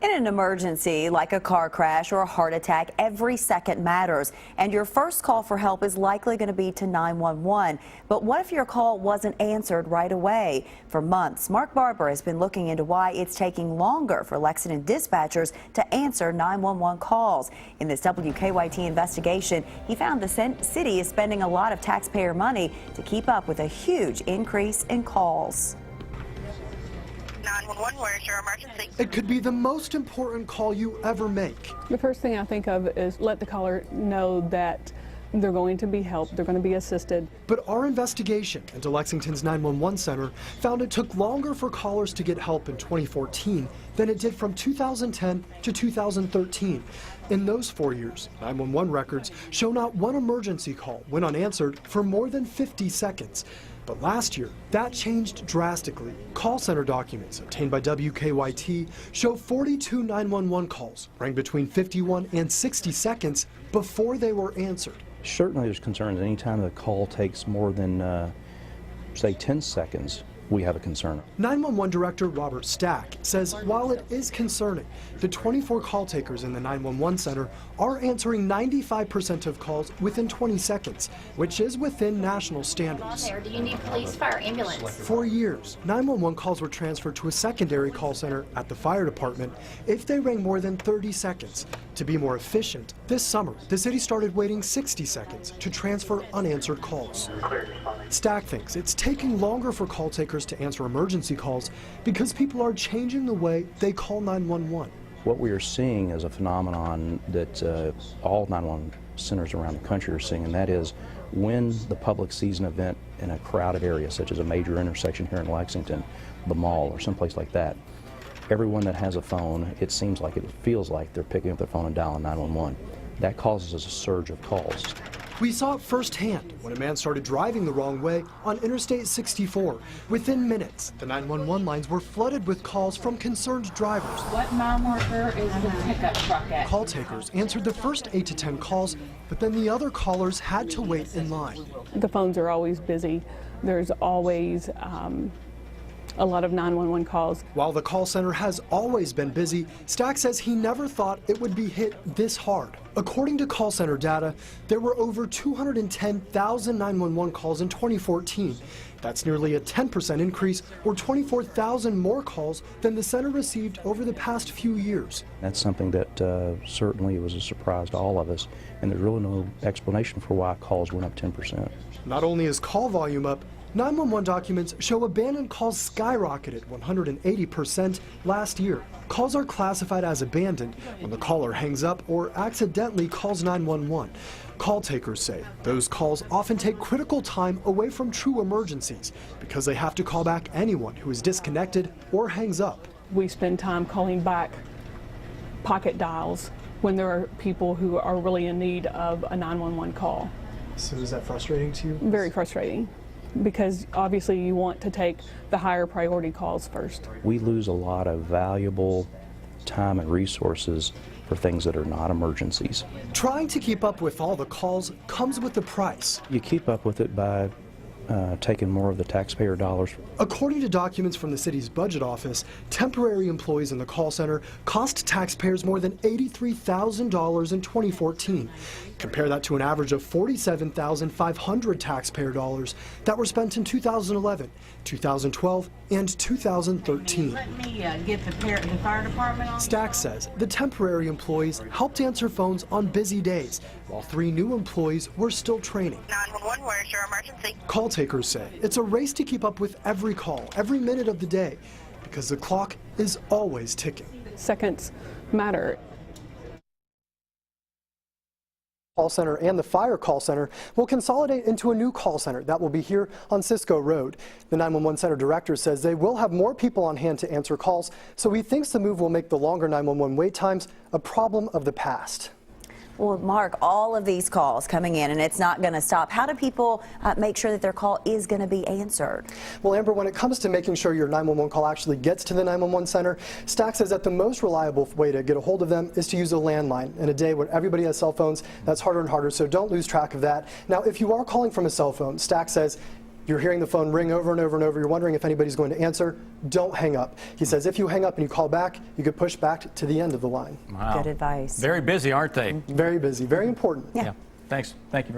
In an emergency like a car crash or a heart attack, every second matters, and your first call for help is likely going to be to 911. But what if your call wasn't answered right away? For months, Mark Barber has been looking into why it's taking longer for Lexington dispatchers to answer 911 calls. In this WKYT investigation, he found the city is spending a lot of taxpayer money to keep up with a huge increase in calls. 911, where's your emergency? It could be the most important call you ever make. The first thing I think of is let the caller know that they're going to be helped, they're going to be assisted. But our investigation into Lexington's 911 center found it took longer for callers to get help in 2014 than it did from 2010 to 2013. In those 4 years, 911 records show not one emergency call went unanswered for more than 50 seconds. But last year, that changed drastically. Call center documents obtained by WKYT show 42 911 calls rang between 51 and 60 seconds before they were answered. Certainly there's concerns anytime the call takes more than, say, 10 seconds. We have a concern. 911 Director Robert Stack says while it is concerning, the 24 call takers in the 911 center are answering 95% of calls within 20 seconds, which is within national standards. Do you need police, fire, ambulance? For years, 911 calls were transferred to a secondary call center at the fire department if they rang more than 30 seconds. To be more efficient, this summer, the city started waiting 60 seconds to transfer unanswered calls. Stack thinks it's taking longer for call takers to answer emergency calls because people are changing the way they call 911. What we are seeing is a phenomenon that all 911 centers around the country are seeing, and that is when the public sees an event in a crowded area, such as a major intersection here in Lexington, the mall, or someplace like that, everyone that has a phone, it feels like they're picking up their phone and dialing 911. That causes a surge of calls. We saw it firsthand when a man started driving the wrong way on Interstate 64. Within minutes, the 911 lines were flooded with calls from concerned drivers. What mile marker is the pickup truck at? Call takers answered the first 8 to 10 calls, but then the other callers had to wait in line. The phones are always busy. There's always a lot of 911 calls. While the call center has always been busy, Stack says he never thought it would be hit this hard. According to call center data, there were over 210,000 911 calls in 2014. That's nearly a 10% increase, or 24,000 more calls than the center received over the past few years. That's something that certainly was a surprise to all of us, and there's really no explanation for why calls went up 10%. Not only is call volume up, 911 documents show abandoned calls skyrocketed 180% last year. Calls are classified as abandoned when the caller hangs up or accidentally calls 911. Call takers say those calls often take critical time away from true emergencies because they have to call back anyone who is disconnected or hangs up. We spend time calling back pocket dials when there are people who are really in need of a 911 call. So is that frustrating to you? Very frustrating, because obviously you want to take the higher priority calls first. We lose a lot of valuable time and resources for things that are not emergencies. Trying to keep up with all the calls comes with a price. You keep up with it by taking more of the taxpayer dollars. According to documents from the city's budget office, temporary employees in the call center cost taxpayers more than $83,000 in 2014. Compare that to an average of $47,500 taxpayer dollars that were spent in 2011, 2012, and 2013. Let me get the fire department on. Stack says the temporary employees helped answer phones on busy days, while 3 new employees were still training. 911, where's your emergency? Call takers say it's a race to keep up with every call, every minute of the day, because the clock is always ticking. Seconds matter. Call center and the fire call center will consolidate into a new call center that will be here on Cisco Road. The 911 center director says they will have more people on hand to answer calls, so he thinks the move will make the longer 911 wait times a problem of the past. Well, Mark, all of these calls coming in, and it's not going to stop. How do people make sure that their call is going to be answered? Well, Amber, when it comes to making sure your 911 call actually gets to the 911 center, Stack says that the most reliable way to get a hold of them is to use a landline. In a day when everybody has cell phones, that's harder and harder, so don't lose track of that. Now, if you are calling from a cell phone, Stack says You're hearing the phone ring over and over and over. You're wondering if anybody's going to answer. Don't hang up. He says if you hang up and you call back, you could push back to the end of the line. Wow. Good advice. Very busy, aren't they? Very busy, very important. Yeah. Thanks. Thank you very much.